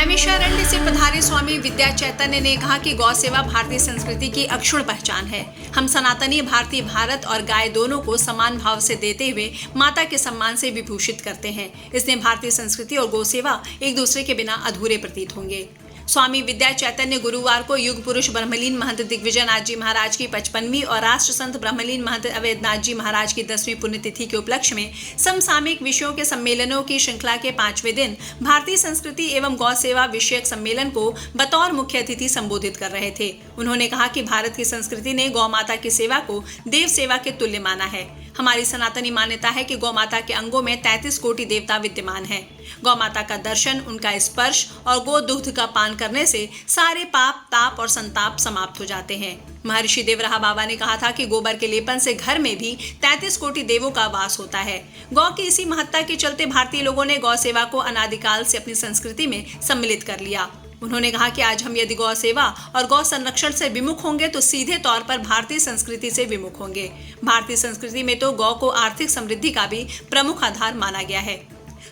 नैमिषारण्य से पधारे स्वामी विद्या चैतन्य ने कहा कि गौ सेवा भारतीय संस्कृति की अक्षुण पहचान है। हम सनातनी भारतीय भारत और गाय दोनों को समान भाव से देते हुए माता के सम्मान से विभूषित करते हैं। इसलिए भारतीय संस्कृति और गौ सेवा एक दूसरे के बिना अधूरे प्रतीत होंगे। स्वामी विद्या चैतन्य गुरुवार को युग पुरुष ब्रह्मलीन महंत दिग्विजय नाथ जी महाराज की 55वीं और राष्ट्र संत ब्रह्मलीन महंत अवैधनाथ जी महाराज की 10वीं पुण्यतिथि के उपलक्ष्य में समसामयिक विषयों के सम्मेलनों की श्रृंखला के 5वें दिन भारतीय संस्कृति एवं गौ सेवा विषयक सम्मेलन को बतौर मुख्य अतिथि संबोधित कर रहे थे। उन्होंने कहा कि भारत की संस्कृति ने गौ माता की सेवा को देव सेवा के तुल्य माना है। हमारी सनातनी मान्यता है कि गौ माता के अंगों में 33 कोटि देवता विद्यमान हैं। गौ माता का दर्शन, उनका स्पर्श और गो दूध का पान करने से सारे पाप, ताप और संताप समाप्त हो जाते हैं। महर्षि देवराहा बाबा ने कहा था कि गोबर के लेपन से घर में भी 33 कोटि देवों का वास होता है। गौ की इसी महत्ता के चलते भारतीय लोगों ने गौ सेवा को अनादिकाल से अपनी संस्कृति में सम्मिलित कर लिया। उन्होंने कहा कि आज हम यदि गौ सेवा और गौ संरक्षण से विमुख होंगे तो सीधे तौर पर भारतीय संस्कृति से विमुख होंगे। भारतीय संस्कृति में तो गौ को आर्थिक समृद्धि का भी प्रमुख आधार माना गया है।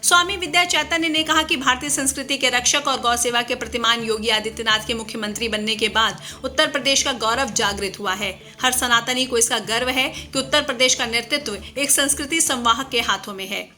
स्वामी विद्या चैतन्य ने कहा कि भारतीय संस्कृति के रक्षक और गौ सेवा के प्रतिमान योगी आदित्यनाथ के मुख्यमंत्री बनने के बाद उत्तर प्रदेश का गौरव जागृत हुआ है। हर सनातनी को इसका गर्व है कि उत्तर प्रदेश का नेतृत्व एक संस्कृति संवाहक के हाथों में है।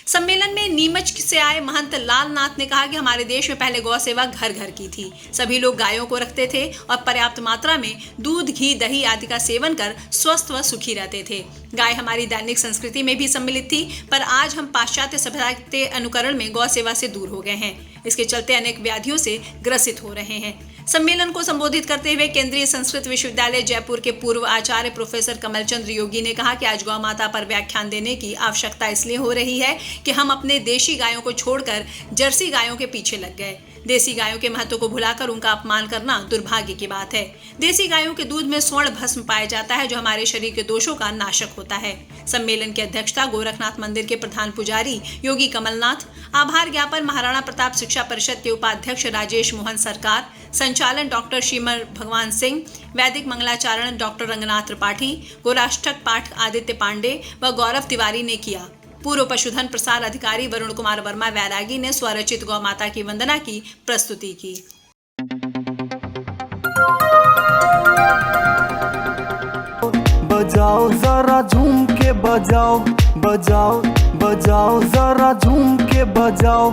सम्मेलन में नीमच से आए महंत लाल नाथ ने कहा कि हमारे देश में पहले गौ सेवा घर घर की थी। सभी लोग गायों को रखते थे और पर्याप्त मात्रा में दूध, घी, दही आदि का सेवन कर स्वस्थ व सुखी रहते थे। गाय हमारी दैनिक संस्कृति में भी सम्मिलित थी, पर आज हम पाश्चात्य सभ्यता के अनुकरण में गौ सेवा से दूर हो गए हैं। इसके चलते अनेक व्याधियों से ग्रसित हो रहे हैं। सम्मेलन को संबोधित करते हुए केंद्रीय संस्कृत विश्वविद्यालय जयपुर के पूर्व आचार्य प्रोफेसर कमल चंद्र योगी ने कहा कि आज गौ माता पर व्याख्यान देने की आवश्यकता इसलिए हो रही है कि हम अपने देशी गायों को छोड़कर जर्सी गायों के पीछे लग गए। देसी गायों के महत्व को भुलाकर उनका अपमान करना दुर्भाग्य की बात है। देसी गायों के दूध में स्वर्ण भस्म पाया जाता है, जो हमारे शरीर के दोषों का नाशक होता है। सम्मेलन की अध्यक्षता गोरखनाथ मंदिर के प्रधान पुजारी योगी कमलनाथ, आभार ज्ञापन महाराणा प्रताप शिक्षा परिषद के उपाध्यक्ष राजेश मोहन सरकार, संचालन डॉक्टर श्रीमर भगवान सिंह, वैदिक मंगलाचारण डॉक्टर रंगनाथ त्रिपाठी, गोराष्टक पाठ आदित्य पांडे व गौरव तिवारी ने किया। पूर्व पशुधन प्रसार अधिकारी वरुण कुमार वर्मा वैरागी ने स्वरचित गौ माता की वंदना की प्रस्तुति की। बजाओ जरा झूम के बजाओ, बजाओ बजाओ जरा झूम के बजाओ।